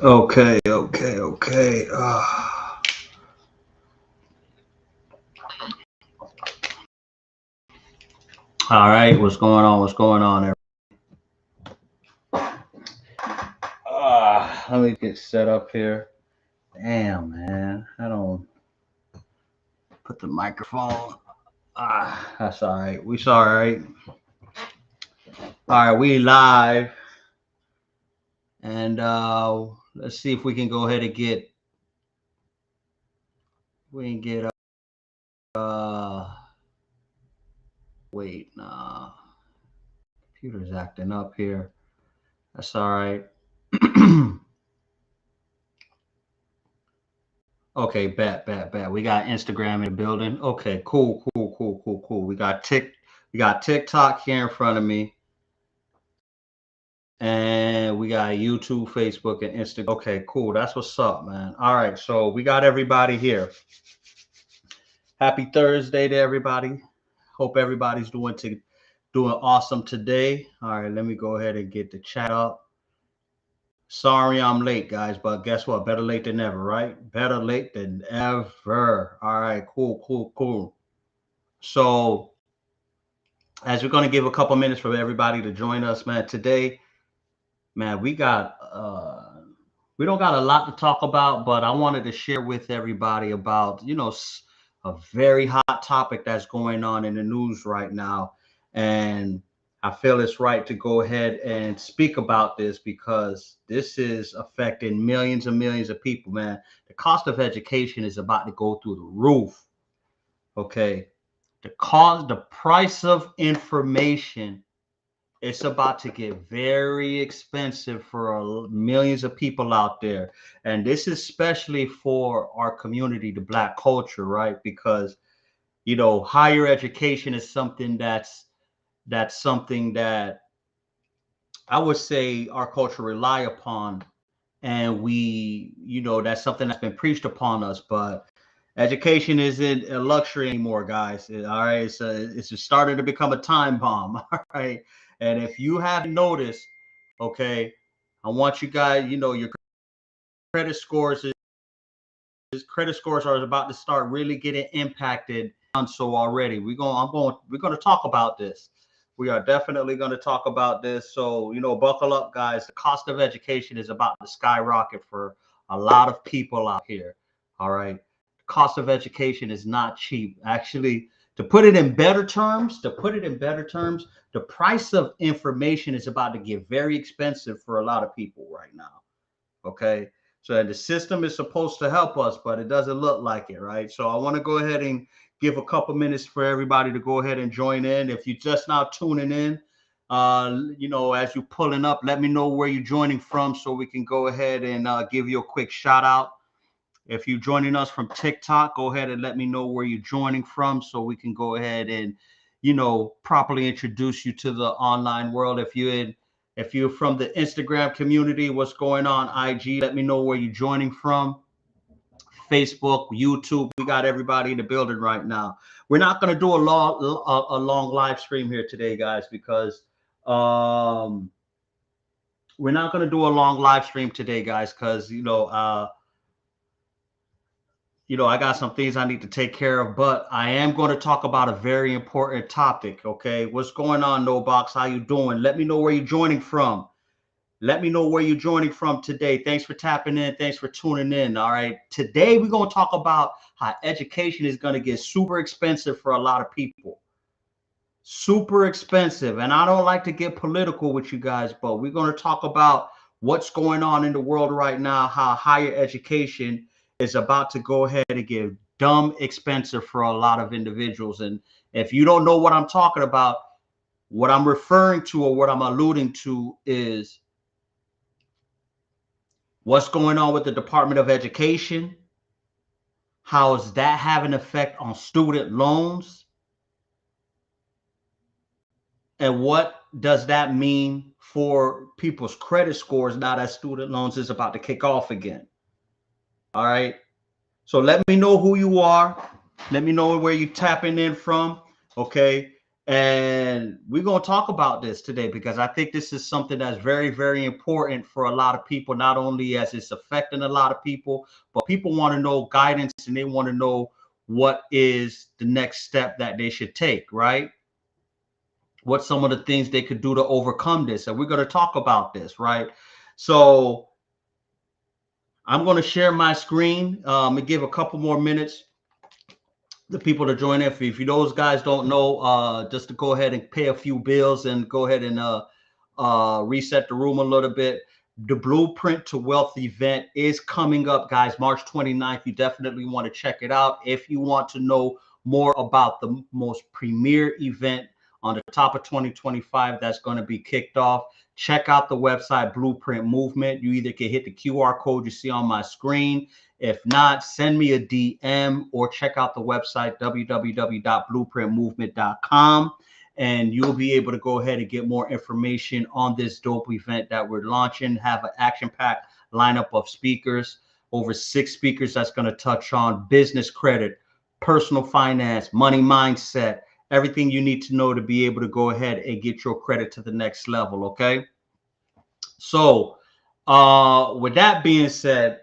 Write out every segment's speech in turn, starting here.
Okay. All right, what's going on? What's going on? Let me get set up here. Damn, man. I don't put the microphone. That's all right. We all right. All right, we live. And let's see if we can go ahead and get uh wait, nah. Computer's acting up here. That's all right. Okay, bet. We got Instagram in the building. Okay, cool. We got TikTok here in front of me, and we got YouTube, Facebook, and Instagram. Okay, cool. That's what's up, man. All right, so we got everybody here. Happy Thursday to everybody. Hope everybody's doing awesome today. All right, let me go ahead and get the chat up. Sorry I'm late, guys, but guess what? Better late than never, right? Better late than ever. All right, cool. So, as we're going to give a couple minutes for everybody to join us, man, today, man, we don't got a lot to talk about, but I wanted to share with everybody about, a very hot topic that's going on in the news right now. And I feel it's right to go ahead and speak about this because this is affecting millions and millions of people, man. The cost of education is about to go through the roof. Okay. The price of information, it's about to get very expensive for millions of people out there. And this is especially for our community, the Black culture, right? Because, higher education is something that's something that I would say our culture rely upon. And that's something that's been preached upon us. But education isn't a luxury anymore, guys. All right, it's just starting to become a time bomb. All right, and if you haven't noticed, okay, I want you guys, your credit scores credit scores are about to start really getting impacted. So already, we're going to talk about this. We are definitely going to talk about this. So, buckle up, guys. The cost of education is about to skyrocket for a lot of people out here. All right. The cost of education is not cheap. Actually, to put it in better terms, the price of information is about to get very expensive for a lot of people right now. Okay. So the system is supposed to help us, but it doesn't look like it, right? So I want to go ahead and give a couple minutes for everybody to go ahead and join in. If you're just now tuning in, as you're pulling up, let me know where you're joining from so we can go ahead and give you a quick shout out. If you're joining us from TikTok, go ahead and let me know where you're joining from so we can go ahead and, properly introduce you to the online world. If you're from the Instagram community, what's going on? IG, let me know where you're joining from. Facebook, YouTube, we got everybody in the building right now. We're not going to do a long live stream here today, guys, because we're not going to do a long live stream today, guys, because I got some things I need to take care of, but I am going to talk about a very important topic. Okay, what's going on, No Box? How you doing? Let me know where you're joining from. Let me know where you're joining from today. Thanks for tapping in. Thanks for tuning in. All right. Today, we're going to talk about how education is going to get super expensive for a lot of people. Super expensive. And I don't like to get political with you guys, but we're going to talk about what's going on in the world right now, how higher education is about to go ahead and get dumb expensive for a lot of individuals. And if you don't know what I'm talking about, what I'm referring to or what I'm alluding to is what's going on with the Department of Education. How is that having an effect on student loans? And what does that mean for people's credit scores now that student loans is about to kick off again? All right. So let me know who you are. Let me know where you're tapping in from. Okay. And we're going to talk about this today because I think this is something that's very, very important for a lot of people, not only as it's affecting a lot of people, but people want to know guidance and they want to know what is the next step that they should take, right? What some of the things they could do to overcome this. And we're going to talk about this, right? So I'm going to share my screen and give a couple more minutes the people to join in. If you those guys don't know, just to go ahead and pay a few bills and go ahead and reset the room a little bit. The Blueprint to Wealth event is coming up, guys, March 29th. You definitely want to check it out. If you want to know more about the most premier event on the top of 2025 that's going to be kicked off, check out the website Blueprint Movement. You either can hit the QR code you see on my screen. If not, send me a DM or check out the website www.blueprintmovement.com, and you'll be able to go ahead and get more information on this dope event that we're launching. Have an action-packed lineup of speakers, over 6 speakers that's going to touch on business credit, personal finance, money mindset, everything you need to know to be able to go ahead and get your credit to the next level. Okay. So with that being said,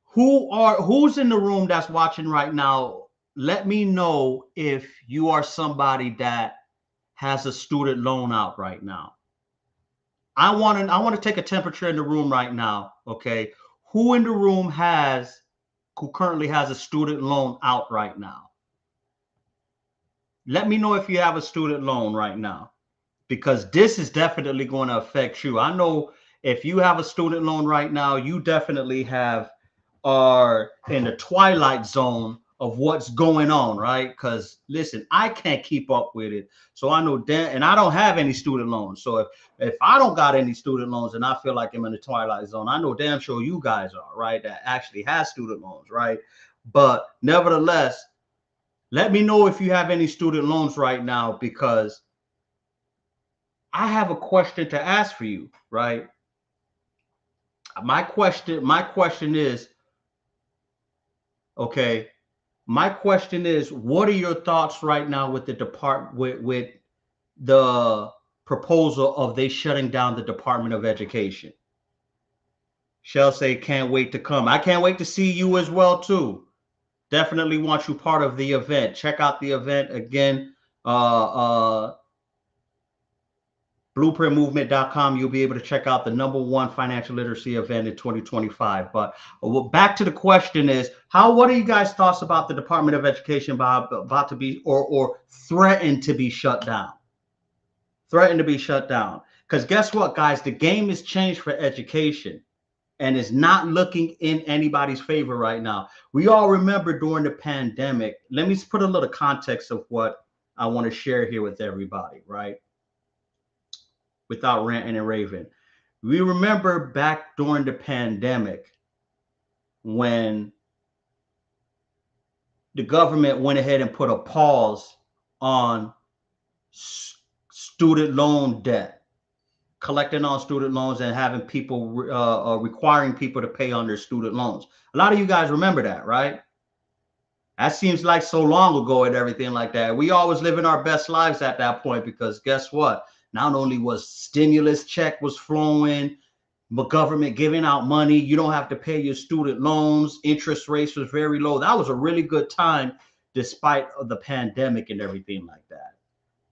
who's in the room that's watching right now? Let me know if you are somebody that has a student loan out right now. I want to take a temperature in the room right now. Okay. Who in the room who currently has a student loan out right now? Let me know if you have a student loan right now, because this is definitely going to affect you. I know if you have a student loan right now, you definitely are in the twilight zone of what's going on, right? Because listen, I can't keep up with it. So I know that, and I don't have any student loans. So if I don't got any student loans and I feel like I'm in the twilight zone, I know damn sure you guys are, right? That actually has student loans, right? But nevertheless, let me know if you have any student loans right now, because I have a question to ask for you, right? My question is, okay, my question is, what are your thoughts right now with with the proposal of they shutting down the Department of Education? Shell say can't wait to come. I can't wait to see you as well too. Definitely want you part of the event. Check out the event again. Blueprintmovement.com. You'll be able to check out the #1 financial literacy event in 2025. But back to the question is, what are you guys' thoughts about the Department of Education about to be or threatened to be shut down? Threatened to be shut down. Because guess what, guys? The game has changed for education and is not looking in anybody's favor right now. We all remember during the pandemic. Let me put a little context of what I want to share here with everybody, right? Without ranting and raving. We remember back during the pandemic when the government went ahead and put a pause on student loan debt, collecting on student loans and having people requiring people to pay on their student loans. A lot of you guys remember that, right? That seems like so long ago and everything like that. We always living our best lives at that point, because guess what? Not only was stimulus check was flowing, but government giving out money, you don't have to pay your student loans. Interest rates was very low. That was a really good time, despite the pandemic and everything like that.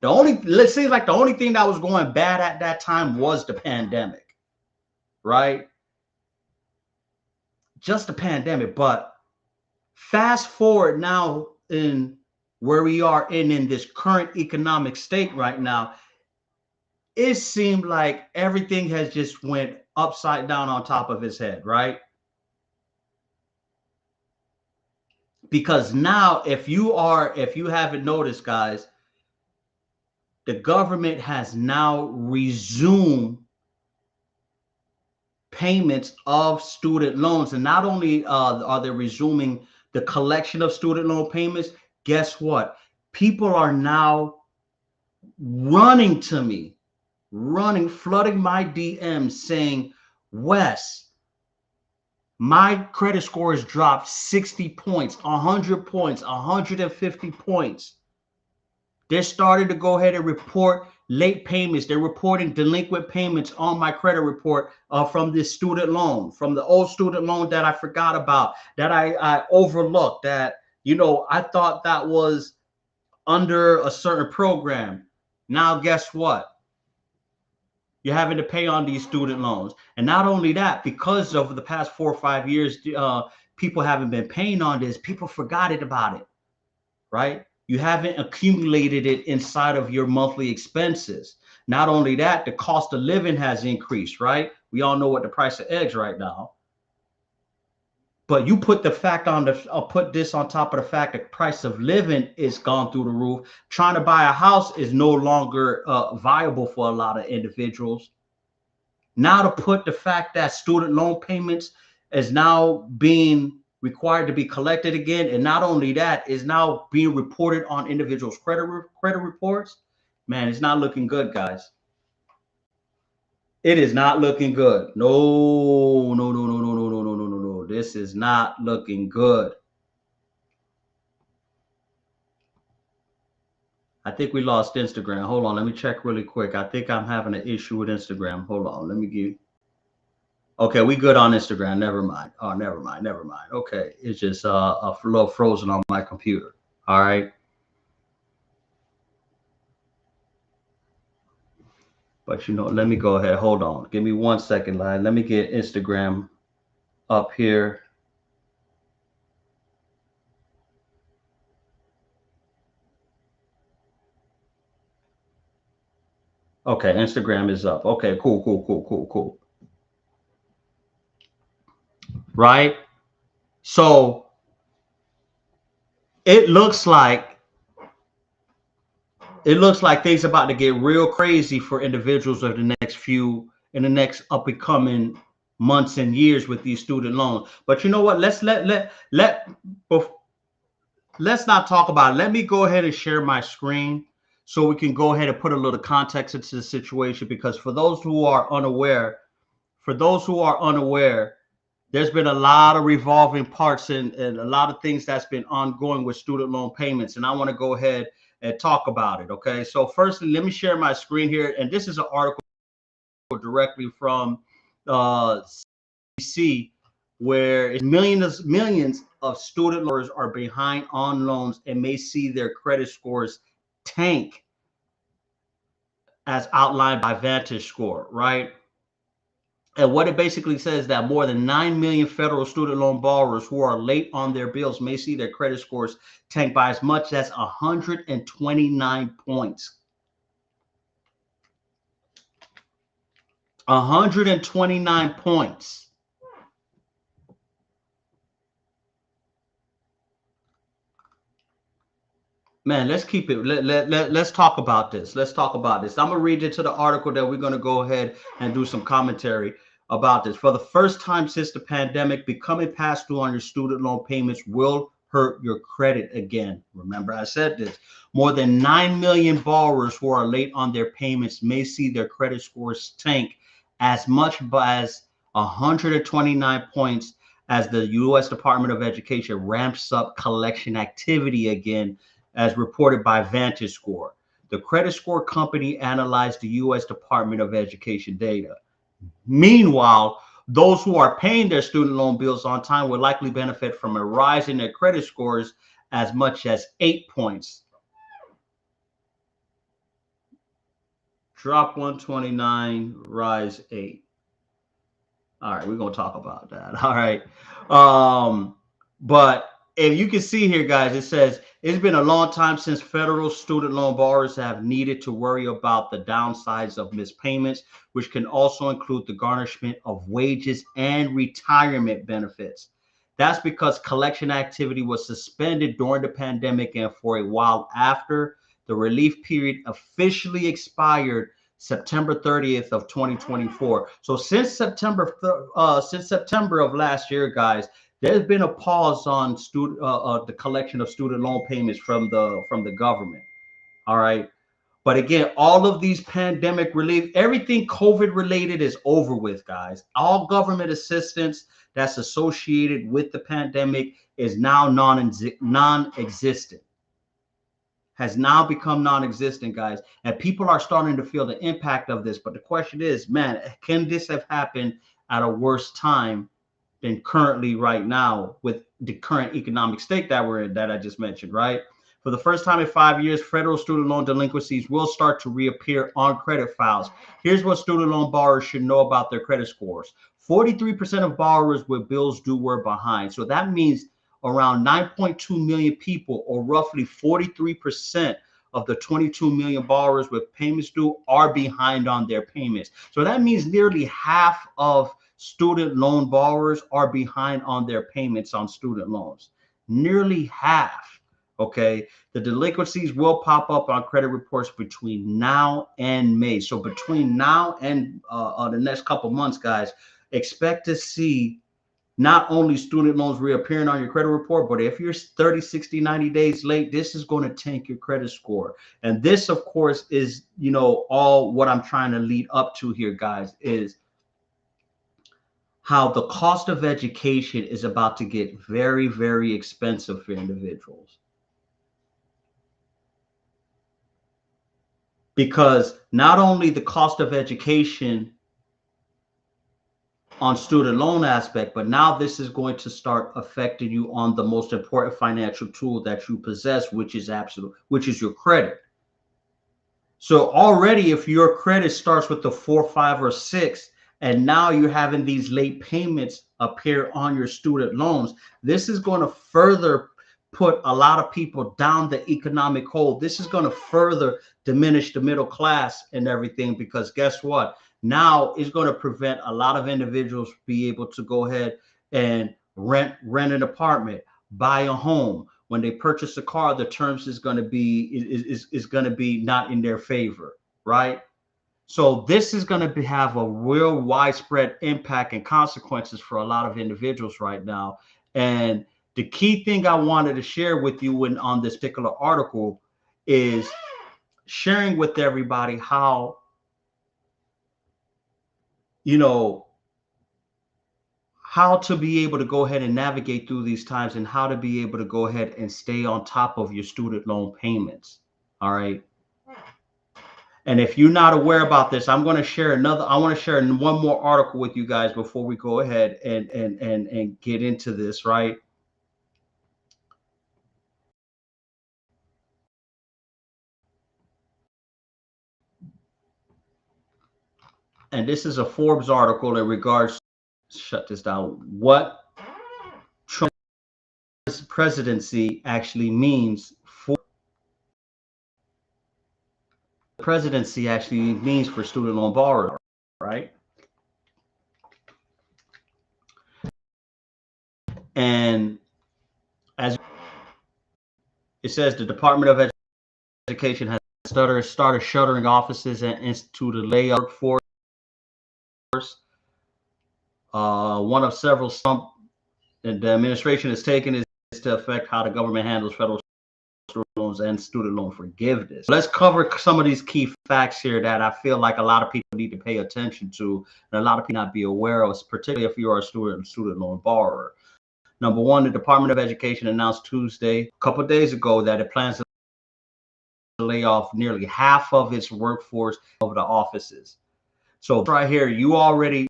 It seems like the only thing that was going bad at that time was the pandemic, right? Just the pandemic. But fast forward now in where we are in this current economic state right now, it seemed like everything has just went upside down on top of his head, right? Because now, if you haven't noticed, guys, the government has now resumed payments of student loans. And not only are they resuming the collection of student loan payments, guess what? People are now running to me, flooding my DMs saying, Wes, my credit score has dropped 60 points, 100 points, 150 points. They're starting to go ahead and report late payments. They're reporting delinquent payments on my credit report from this student loan, from the old student loan that I forgot about, that I overlooked, that, you know, I thought that was under a certain program. Now, guess what? You're having to pay on these student loans. And not only that, because of the past 4 or 5 years, people haven't been paying on this, people forgot it about it, right? You haven't accumulated it inside of your monthly expenses. Not only that, the cost of living has increased, right? We all know what the price of eggs right now. But you put the fact on the, I'll put this on top of the fact that price of living is gone through the roof. Trying to buy a house is no longer viable for a lot of individuals. Now to put the fact that student loan payments is now being required to be collected again, and not only that, is now being reported on individuals' credit reports. Man, it's not looking good, guys. It is not looking good. No, no, no, no, no, no, no, no, no, no, no. This is not looking good. I think we lost Instagram. Hold on, let me check really quick. I think I'm having an issue with Instagram. Hold on, let me give. Okay, we good on Instagram. Never mind. Oh, never mind. Never mind. Okay, it's just a little frozen on my computer. All right. But you know, let me go ahead. Hold on. Give me 1 second, line. Let me get Instagram up here. Okay, Instagram is up. Okay, cool, cool, cool, cool, cool. Right? So it looks like things about to get real crazy for individuals of the next few in the next up and coming months and years with these student loans. But you know what? Let's not talk about it. Let me go ahead and share my screen so we can go ahead and put a little context into the situation, because for those who are unaware, there's been a lot of revolving parts and a lot of things that's been ongoing with student loan payments. And I want to go ahead and talk about it. Okay. So firstly, let me share my screen here. And this is an article directly from CDC, where millions of student loans are behind on loans and may see their credit scores tank, as outlined by Vantage Score, right? And what it basically says that more than 9 million federal student loan borrowers who are late on their bills may see their credit scores tank by as much as 129 points. 129 points. Man, let's keep it. Let's talk about this. Let's talk about this. I'm going to read into the article that we're going to go ahead and do some commentary about this. For the first time since the pandemic, becoming past due on your student loan payments will hurt your credit again. Remember, I said this. More than 9 million borrowers who are late on their payments may see their credit scores tank as much as 129 points as the U.S. Department of Education ramps up collection activity again, as reported by Vantage Score. The credit score company analyzed the U.S. Department of Education data. Meanwhile, those who are paying their student loan bills on time will likely benefit from a rise in their credit scores as much as 8 points. Drop 129, rise 8. All right, we're going to talk about that. All right. But if you can see here, guys, it says it's been a long time since federal student loan borrowers have needed to worry about the downsides of missed payments, which can also include the garnishment of wages and retirement benefits. That's because collection activity was suspended during the pandemic and for a while after. The relief period officially expired September 30th of 2024. So since September of last year, guys, there's been a pause on the collection of student loan payments from the government. All right. But again, all of these pandemic relief, everything COVID related is over with, guys. All government assistance that's associated with the pandemic is now non-existent. has now become non-existent, guys, and people are starting to feel the impact of this. But the question is, man, can this have happened at a worse time than currently right now with the current economic state that we're in, that I just mentioned, right? For the first time in 5 years, federal student loan delinquencies will start to reappear on credit files. Here's what student loan borrowers should know about their credit scores. 43% of borrowers with bills due were behind. So that means around 9.2 million people, or roughly 43% of the 22 million borrowers with payments due, are behind on their payments. So that means nearly half of student loan borrowers are behind on their payments on student loans. Nearly half. Okay, the delinquencies will pop up on credit reports between now and May. So between now and the next couple months, guys, expect to see not only student loans reappearing on your credit report, but if you're 30, 60, 90 days late, this is going to tank your credit score. And this, of course, is, all what I'm trying to lead up to here, guys, is how the cost of education is about to get very, very expensive for individuals. Because not only the cost of education on student loan aspect, but now this is going to start affecting you on the most important financial tool that you possess, which is your credit. So already, if your credit starts with the 4, 5, or 6, and now you're having these late payments appear on your student loans, this is going to further put a lot of people down the economic hole. This is going to further diminish the middle class and everything, because guess what? Now it's going to prevent a lot of individuals be able to go ahead and rent an apartment, buy a home. When they purchase a car, the terms is going to be not in their favor, right? So this is going to have a real widespread impact and consequences for a lot of individuals right now. And the key thing I wanted to share with you on this particular article is sharing with everybody how, how to be able to go ahead and navigate through these times, and how to be able to go ahead and stay on top of your student loan payments. All right. And if you're not aware about this, I want to share one more article with you guys before we go ahead and get into this, right? And this is a Forbes article in regards, shut this down, what Trump's presidency actually means for student loan borrowers, right? And as it says, the Department of Education has started shuttering offices and instituted layoff workforce. One of several steps the administration has taken is to affect how the government handles federal student loans and student loan forgiveness. Let's cover some of these key facts here that I feel like a lot of people need to pay attention to, and a lot of people not be aware of, particularly if you are a student loan borrower. Number one, the Department of Education announced Tuesday, a couple of days ago, that it plans to lay off nearly half of its workforce of the offices. So right here, you already,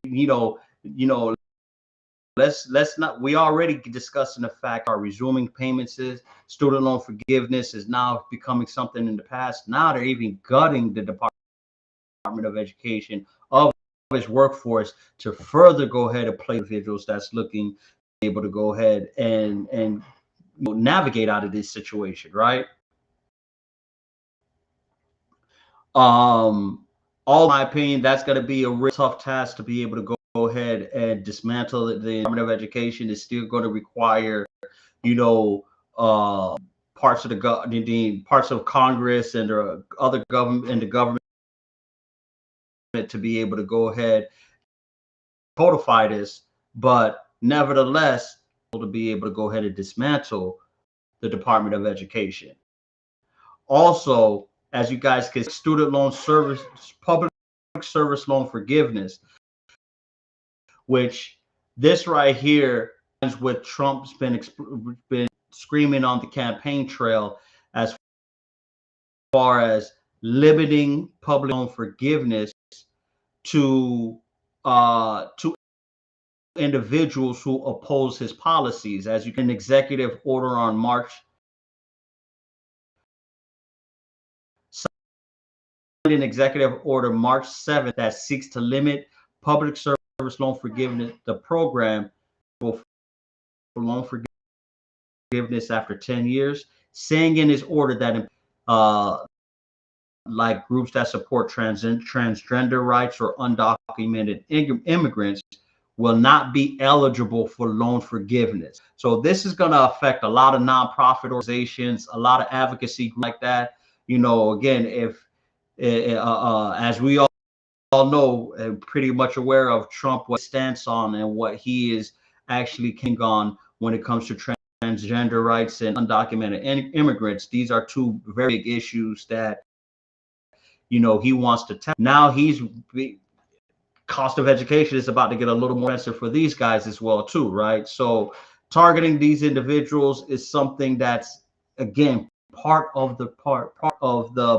let's not, we already discussing the fact our resuming payments is student loan forgiveness is now becoming something in the past. Now they're even gutting the Department of Education of its workforce to further go ahead and play individuals that's looking able to go ahead and navigate out of this situation, right? All my opinion, that's going to be a real tough task to be able to go ahead and dismantle the Department of Education. Is still going to require, parts of the parts of Congress and other government and the government to be able to go ahead codify this, but nevertheless to be able to go ahead and dismantle the Department of Education. Also, as you guys can, student loan service, public service loan forgiveness, which this right here is what Trump's been screaming on the campaign trail as far as limiting public loan forgiveness to individuals who oppose his policies. As you can, executive order on an executive order March 7th that seeks to limit public service loan forgiveness, the program for loan forgiveness after 10 years, saying in his order that like groups that support transgender rights or undocumented immigrants will not be eligible for loan forgiveness. So this is going to affect a lot of nonprofit organizations, a lot of advocacy groups like that. You know, again, if as we all know and pretty much aware of Trump, what stance on and what he is actually king on when it comes to transgender rights and undocumented immigrants. These are two very big issues that, you know, he wants to tackle. Now cost of education is about to get a little more expensive for these guys as well too, right? So targeting these individuals is something that's, again, part of the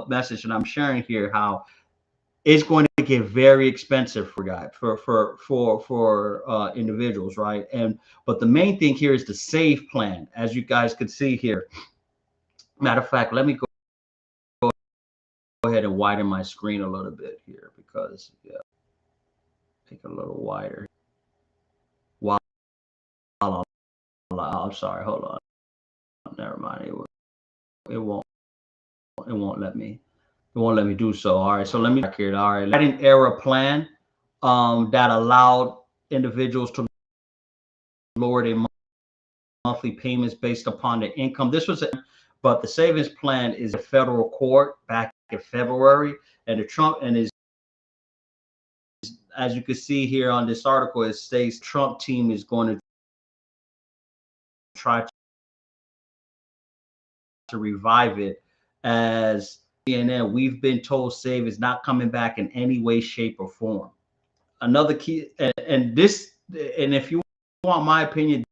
message that I'm sharing here, how it's going to get very expensive for guys, for individuals, right? But the main thing here is the SAVE plan, as you guys can see here. Matter of fact, let me go ahead and widen my screen a little bit here, because make it a little wider. While I'm sorry, hold on. Never mind. It won't let me. It won't let me do so. All right, so let me back here. All right, Biden era plan that allowed individuals to lower their monthly payments based upon their income. But the savings plan is a federal court back in February, and as you can see here on this article, it states Trump team is going to try to revive it. As CNN, we've been told SAVE is not coming back in any way, shape, or form. Another key, and if you want my opinion,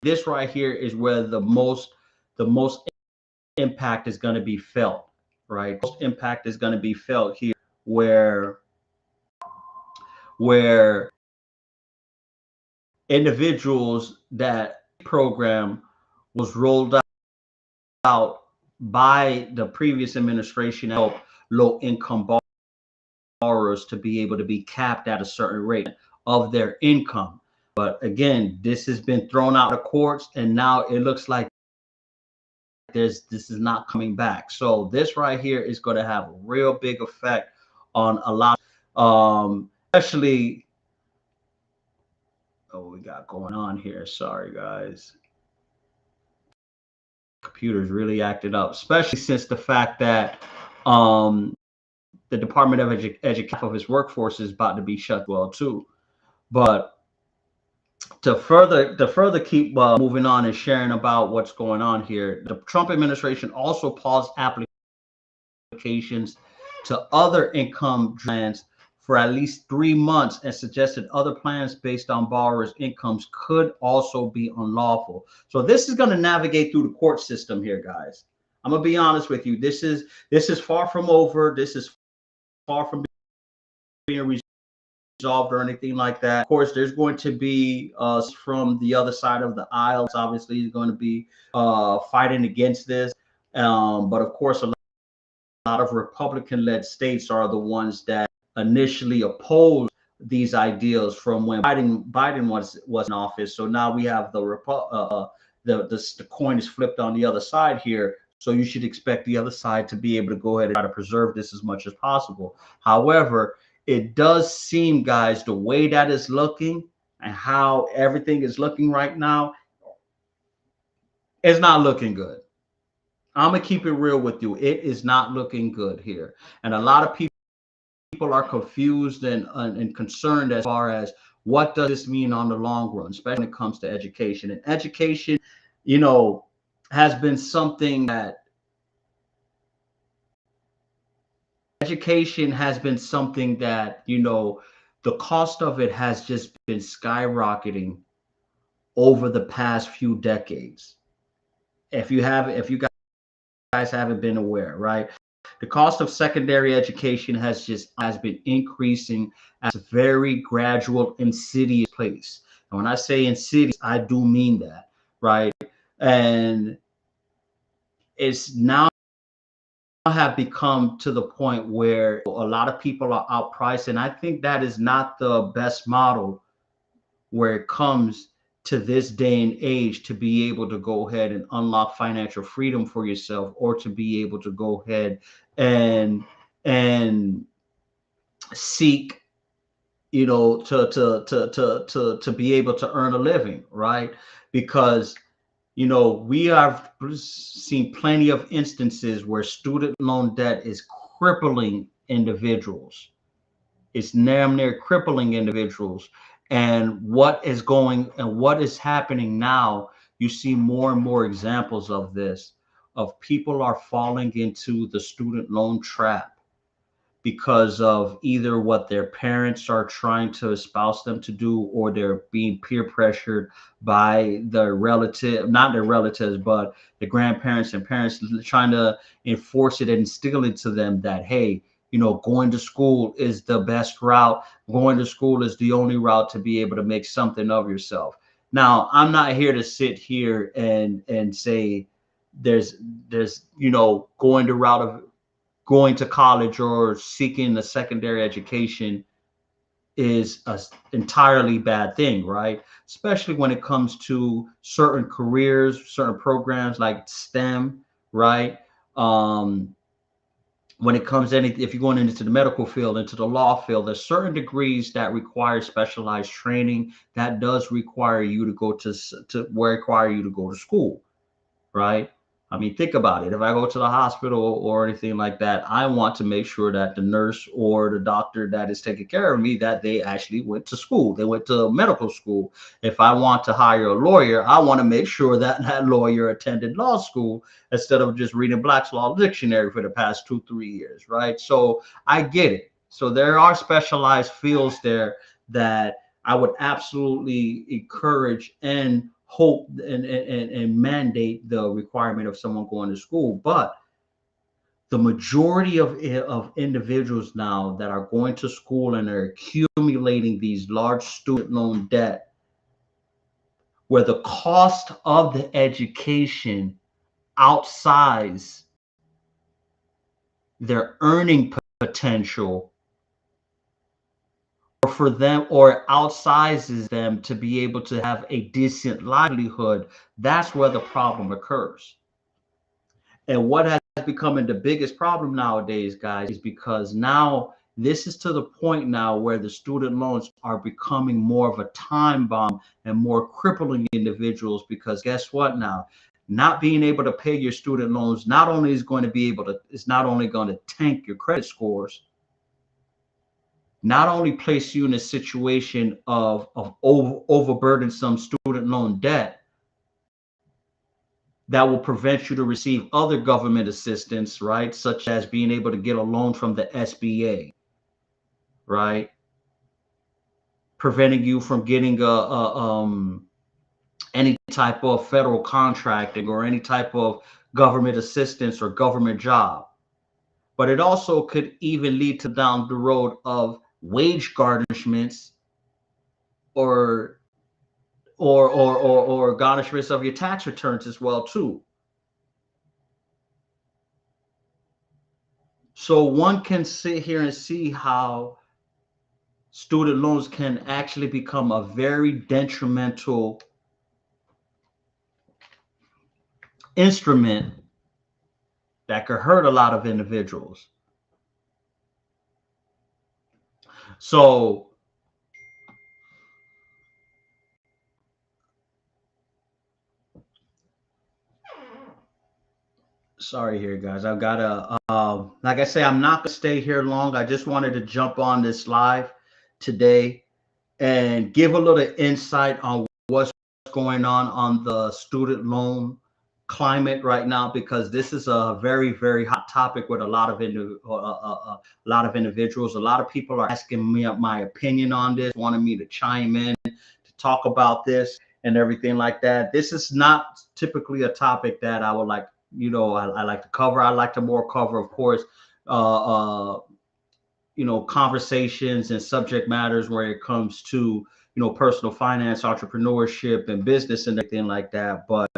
this right here is where the most impact is going to be felt, right? Most impact is going to be felt here, where individuals that program was rolled out by the previous administration to help low-income borrowers to be able to be capped at a certain rate of their income. But again, this has been thrown out of courts, and now it looks like this is not coming back. So this right here is going to have a real big effect on a lot, especially what we got going on here. Sorry, guys. Computer's really acted up, especially since the fact that the Department of Education of his workforce is about to be shut well too. But to further keep moving on and sharing about what's going on here, the Trump administration also paused applications to other income plans for at least 3 months and suggested other plans based on borrowers' incomes could also be unlawful. So this is going to navigate through the court system here, guys. I'm going to be honest with you. This is far from over. This is far from being resolved or anything like that. Of course, there's going to be from the other side of the aisle, obviously, is going to be fighting against this. But of course, a lot of Republican-led states are the ones that initially opposed these ideals from when Biden was in office. So now we have the coin is flipped on the other side here. So you should expect the other side to be able to go ahead and try to preserve this as much as possible. However, it does seem, guys, the way that is looking and how everything is looking right now, it's not looking good. I'm gonna keep it real with you. It is not looking good here, and a lot of people are confused and concerned as far as what does this mean on the long run, especially when it comes to education. And education, you know, has been something that you know, the cost of it has just been skyrocketing over the past few decades. If you guys haven't been aware, right? The cost of secondary education has been increasing at a very gradual, insidious pace. And when I say insidious, I do mean that, right? And it's now have become to the point where a lot of people are outpriced, and I think that is not the best model where it comes to this day and age to be able to go ahead and unlock financial freedom for yourself, or to be able to go ahead and seek, you know, to be able to earn a living, right? Because, you know, we have seen plenty of instances where student loan debt is crippling individuals. It's damn near crippling individuals. And what is happening now, you see more and more examples of this, of people are falling into the student loan trap because of either what their parents are trying to espouse them to do, or they're being peer pressured by their relative, not their relatives, but the grandparents and parents trying to enforce it and instill into them that, hey, you know, going to school is the best route. Going to school is the only route to be able to make something of yourself. Now, I'm not here to sit here and say there's you know, going the route of going to college or seeking a secondary education is an entirely bad thing, right? Especially when it comes to certain careers, certain programs like STEM, right? Um, when it comes to if you're going into the medical field, into the law field, there's certain degrees that require specialized training that does require you to go to require you to go to school, right? I mean, think about it. If I go to the hospital or anything like that, I want to make sure that the nurse or the doctor that is taking care of me, that they actually went to school. They went to medical school. If I want to hire a lawyer, I want to make sure that that lawyer attended law school instead of just reading Black's Law Dictionary for the past 2-3 years, right? So I get it. So there are specialized fields there that I would absolutely encourage and hope and mandate the requirement of someone going to school. But the majority of individuals now that are going to school and are accumulating these large student loan debt, where the cost of the education outsize their earning potential, or for them, or outsizes them to be able to have a decent livelihood, that's where the problem occurs. And what has become the biggest problem nowadays, guys, is because now this is to the point now where the student loans are becoming more of a time bomb and more crippling individuals. Because guess what now? Not being able to pay your student loans not only is going to be able to, it's not only going to tank your credit scores, not only place you in a situation of overburdensome student loan debt that will prevent you to receive other government assistance, right? Such as being able to get a loan from the SBA, right? Preventing you from getting any type of federal contracting or any type of government assistance or government job. But it also could even lead to down the road of wage garnishments or garnishments of your tax returns as well too. So one can sit here and see how student loans can actually become a very detrimental instrument that could hurt a lot of individuals. So sorry here, guys. I've got to, like I say, I'm not going to stay here long. I just wanted to jump on this live today and give a little insight on what's going on the student loan climate right now, because this is a very, very hot topic with a lot of individuals. A lot of people are asking me my opinion on this, wanting me to chime in to talk about this and everything like that. This is not typically a topic that I would like I like to cover. I like to more cover, of course, uh, conversations and subject matters where it comes to, personal finance, entrepreneurship, and business and everything like that. But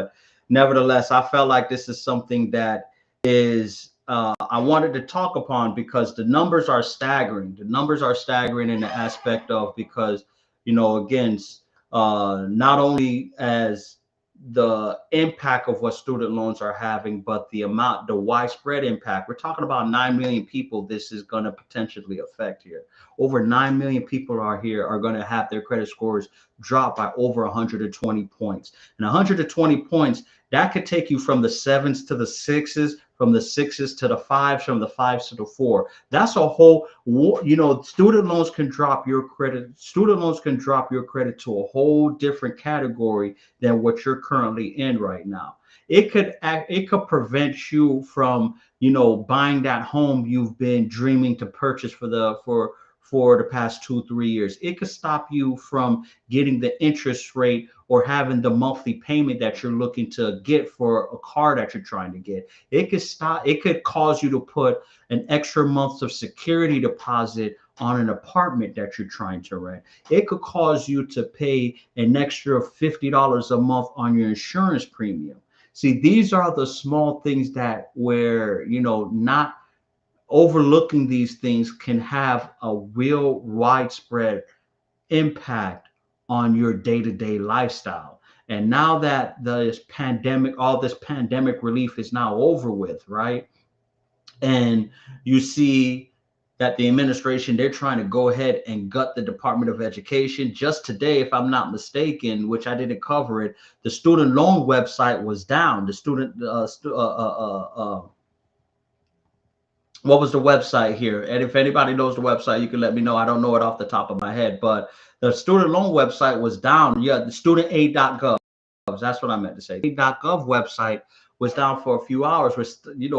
nevertheless, I felt like this is something that is I wanted to talk upon because the numbers are staggering. The numbers are staggering in the aspect of, because, again, not only as the impact of what student loans are having, but the widespread impact. We're talking about 9 million people this is going to potentially affect here. Over 9 million people are going to have their credit scores drop by over 120 points. And 120 points, that could take you from the sevens to the sixes, from the sixes to the fives, from the fives to the four. That's a whole, student loans can drop your credit. Student loans can drop your credit to a whole different category than what you're currently in right now. It could prevent you from, buying that home you've been dreaming to purchase for the past 2-3 years. It could stop you from getting the interest rate or having the monthly payment that you're looking to get for a car that you're trying to get. It could cause you to put an extra month of security deposit on an apartment that you're trying to rent. It could cause you to pay an extra $50 a month on your insurance premium. See, these are the small things that where, not overlooking these things can have a real widespread impact on your day-to-day lifestyle. And now that all this pandemic relief is now over with, right? And you see that the administration, they're trying to go ahead and gut the Department of Education. Just today, if I'm not mistaken, which I didn't cover it, the student loan website was down. The student what was the website here? And if anybody knows the website, you can let me know. I don't know it off the top of my head, but the student loan website was down. Yeah, the studentaid.gov. That's what I meant to say. Aid.gov website was down for a few hours, which,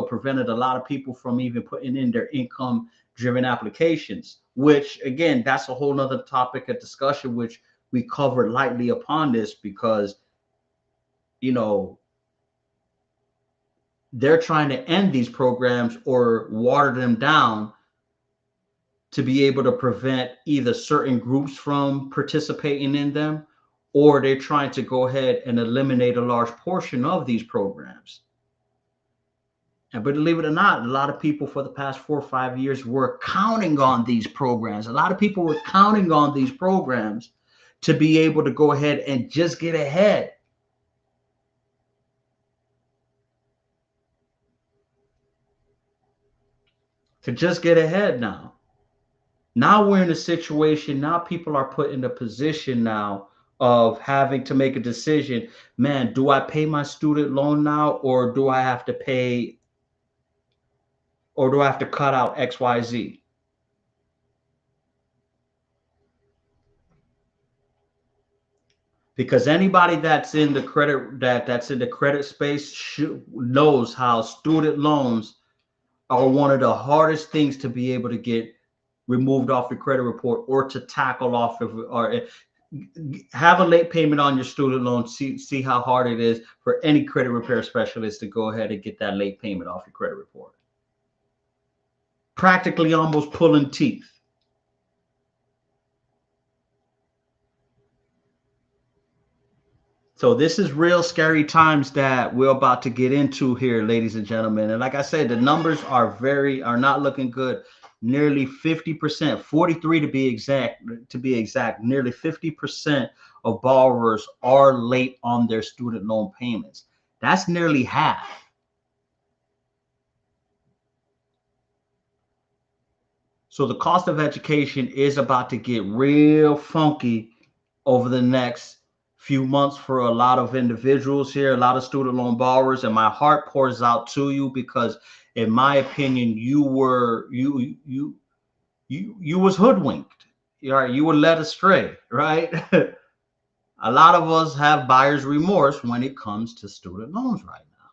prevented a lot of people from even putting in their income-driven applications, which, again, that's a whole nother topic of discussion, which we covered lightly upon this because, they're trying to end these programs or water them down to be able to prevent either certain groups from participating in them, or they're trying to go ahead and eliminate a large portion of these programs. And believe it or not, a lot of people for the past 4 or 5 years were counting on these programs. A lot of people were counting on these programs to be able to go ahead and just get ahead. To just get ahead now. Now we're in a situation, now people are put in a position now of having to make a decision. Man, do I pay my student loan now, or do I have to cut out XYZ? Because anybody that's in the credit space knows how student loans are one of the hardest things to be able to get removed off your credit report, or to tackle off of, or have a late payment on your student loan. See how hard it is for any credit repair specialist to go ahead and get that late payment off your credit report. Practically almost pulling teeth. So this is real scary times that we're about to get into here, ladies and gentlemen. And like I said, the numbers are not looking good. Nearly 50%, 43 to be exact, nearly 50% of borrowers are late on their student loan payments. That's nearly half. So the cost of education is about to get real funky over the next few months for a lot of individuals here, a lot of student loan borrowers, and my heart pours out to you because, in my opinion, you was hoodwinked. You were led astray, right? A lot of us have buyer's remorse when it comes to student loans right now,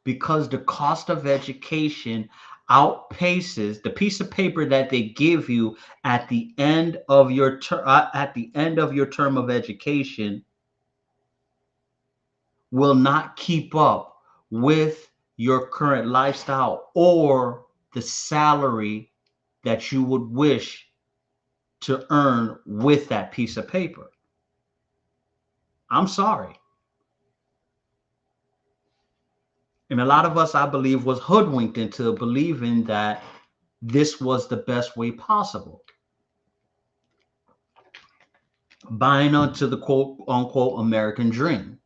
because the cost of education outpaces the piece of paper that they give you at the end of your term of education. will not keep up with your current lifestyle or the salary that you would wish to earn with that piece of paper. I'm sorry. And a lot of us, I believe, was hoodwinked into believing that this was the best way possible. Buying onto the quote unquote American dream,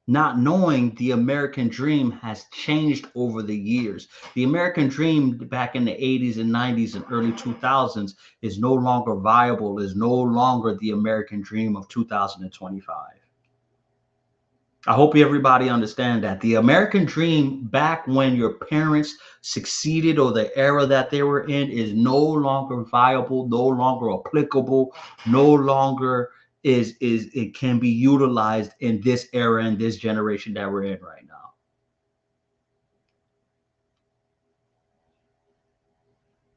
not knowing the American dream has changed over the years. The American dream back in the 80s and 90s and early 2000s is no longer viable, is no longer the American dream of 2025. I hope everybody understand that the American dream back when your parents succeeded or the era that they were in is no longer viable, no longer applicable, no longer is it can be utilized in this era and this generation that we're in right now.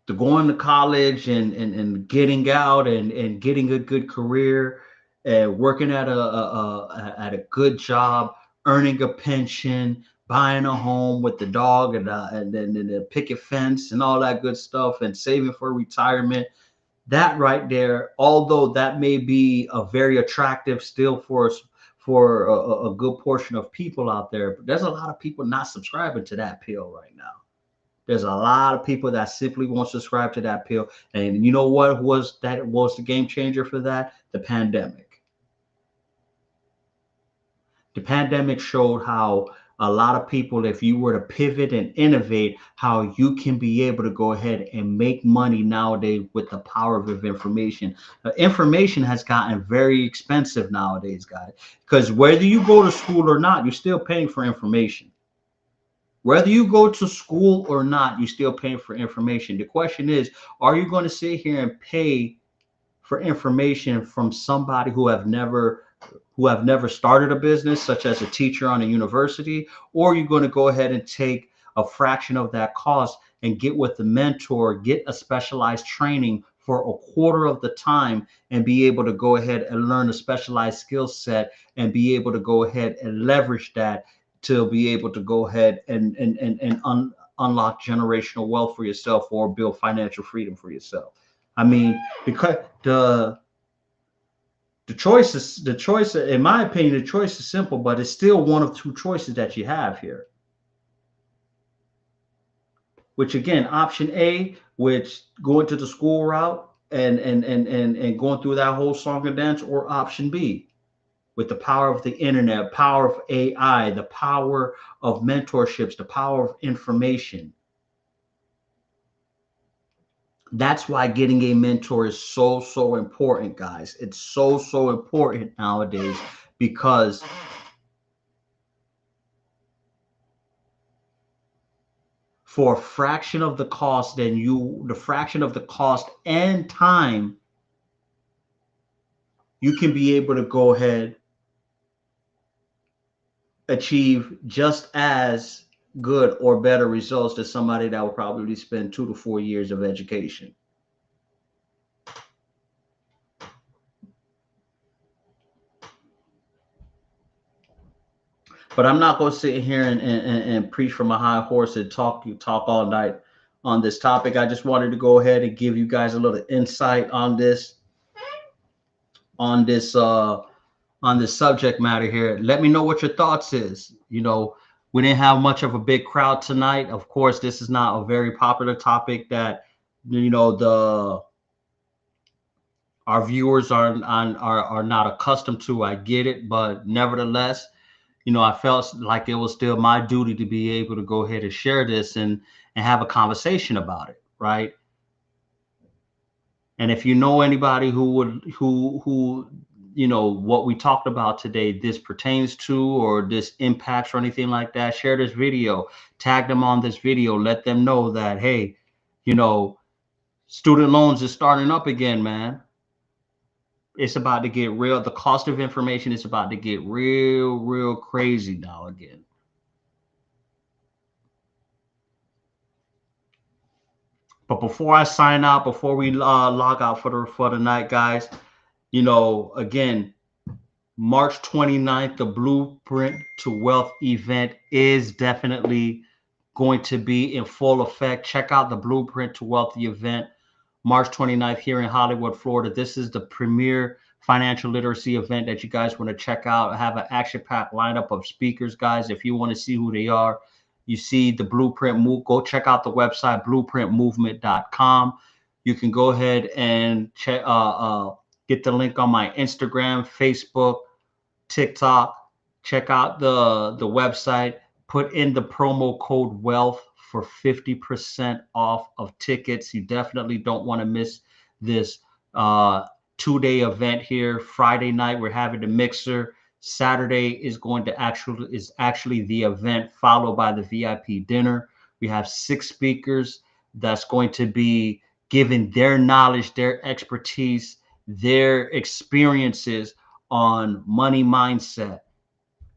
To going to college and getting out and getting a good career and working at a good job, earning a pension, buying a home with the dog and then the picket fence and all that good stuff and saving for retirement. That right there, although that may be a very attractive still for a good portion of people out there, but there's a lot of people not subscribing to that pill right now. There's a lot of people that simply won't subscribe to that pill. And you know what was the game changer for that? The pandemic. The pandemic showed how a lot of people, if you were to pivot and innovate, how you can be able to go ahead and make money nowadays with the power of information. Information has gotten very expensive nowadays, guys, because whether you go to school or not, you're still paying for information. Whether you go to school or not, you're still paying for information. The question is, are you going to sit here and pay for information from somebody who have never started a business, such as a teacher on a university, or are you going to go ahead and take a fraction of that cost and get with the mentor, get a specialized training for a quarter of the time and be able to go ahead and learn a specialized skill set and be able to go ahead and leverage that to be able to go ahead and unlock generational wealth for yourself or build financial freedom for yourself. I mean, because the choice, in my opinion, the choice is simple, but it's still one of two choices that you have here. Which again, option A, which going to the school route and going through that whole song and dance, or option B, with the power of the internet, power of AI, the power of mentorships, the power of information. That's why getting a mentor is so important, guys. It's so important nowadays because for a fraction of the cost, the fraction of the cost and time, you can be able to go ahead achieve just as good or better results than somebody that will probably spend 2 to 4 years of education. But I'm not going to sit here and preach from a high horse and talk all night on this topic. I just wanted to go ahead and give you guys a little insight on this subject matter here. Let me know what your thoughts is. You know, we didn't have much of a big crowd tonight. Of course, this is not a very popular topic that, you know, our viewers are not accustomed to. I get it, but nevertheless, you know, I felt like it was still my duty to be able to go ahead and share this and have a conversation about it, right? And if you know anybody who you know what we talked about today, this pertains to, or this impacts or anything like that, share this video, tag them on this video, let them know that, hey, you know, student loans is starting up again, man. It's about to get real. The cost of information is about to get real crazy now again. But before I sign out, before we log out for the night, guys, you know, again, March 29th, the Blueprint to Wealth event is definitely going to be in full effect. Check out the Blueprint to Wealthy event, March 29th here in Hollywood, Florida. This is the premier financial literacy event that you guys want to check out. I have an action-packed lineup of speakers, guys. If you want to see who they are, you see the Blueprint Move. Go check out the website, blueprintmovement.com. You can go ahead and check, get the link on my Instagram, Facebook, TikTok. Check out the website. Put in the promo code WEALTH for 50% off of tickets. You definitely don't want to miss this 2-day event here. Friday night we're having the mixer. Saturday is actually the event, followed by the VIP dinner. We have 6 speakers that's going to be giving their knowledge, their expertise, their experiences on money mindset.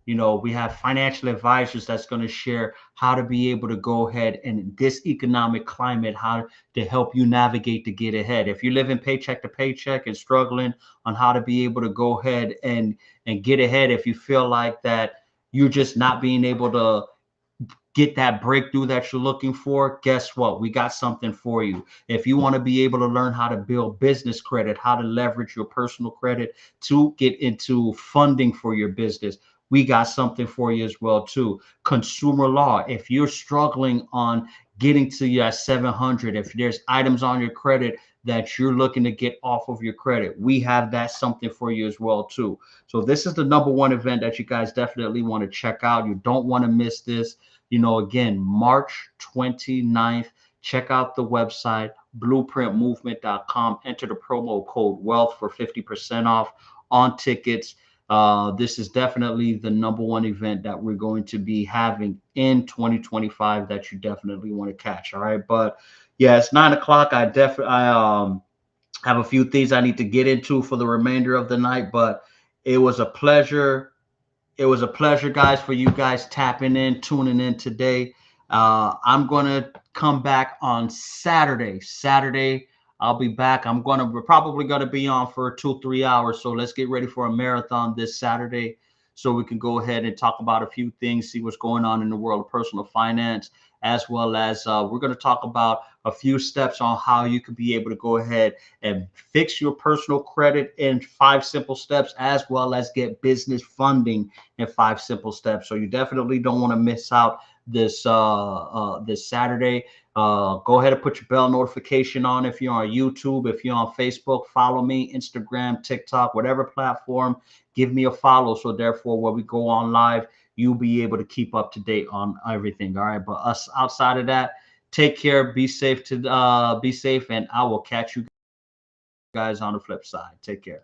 You know, we have financial advisors that's going to share how to be able to go ahead and in this economic climate, how to help you navigate to get ahead. If you're living paycheck to paycheck and struggling on how to be able to go ahead and get ahead, if you feel like that you're just not being able to get that breakthrough that you're looking for, guess what? We got something for you. If you want to be able to learn how to build business credit, how to leverage your personal credit to get into funding for your business, we got something for you as well too. Consumer law. If you're struggling on getting to your 700, if there's items on your credit that you're looking to get off of your credit, we have that something for you as well too. So this is the #1 event that you guys definitely want to check out. You don't want to miss this. You know, again, March 29th. Check out the website, blueprintmovement.com. Enter the promo code WEALTH for 50% off on tickets. This is definitely the #1 event that we're going to be having in 2025 that you definitely want to catch. All right. But yeah, it's 9 o'clock. I have a few things I need to get into for the remainder of the night, but it was a pleasure. It was a pleasure, guys, for you guys tapping in, tuning in today. I'm going to come back on Saturday. I'll be back. We're probably going to be on for 2-3 hours. So let's get ready for a marathon this Saturday so we can go ahead and talk about a few things, see what's going on in the world of personal finance, as well as we're going to talk about a few steps on how you can be able to go ahead and fix your personal credit in 5 simple steps, as well as get business funding in 5 simple steps. So you definitely don't want to miss out this this Saturday. Go ahead and put your bell notification on if you're on YouTube, if you're on Facebook, follow me, Instagram, TikTok, whatever platform, give me a follow. So therefore, when we go on live, you'll be able to keep up to date on everything. All right. But us outside of that, take care, be safe, and I will catch you guys on the flip side. Take care.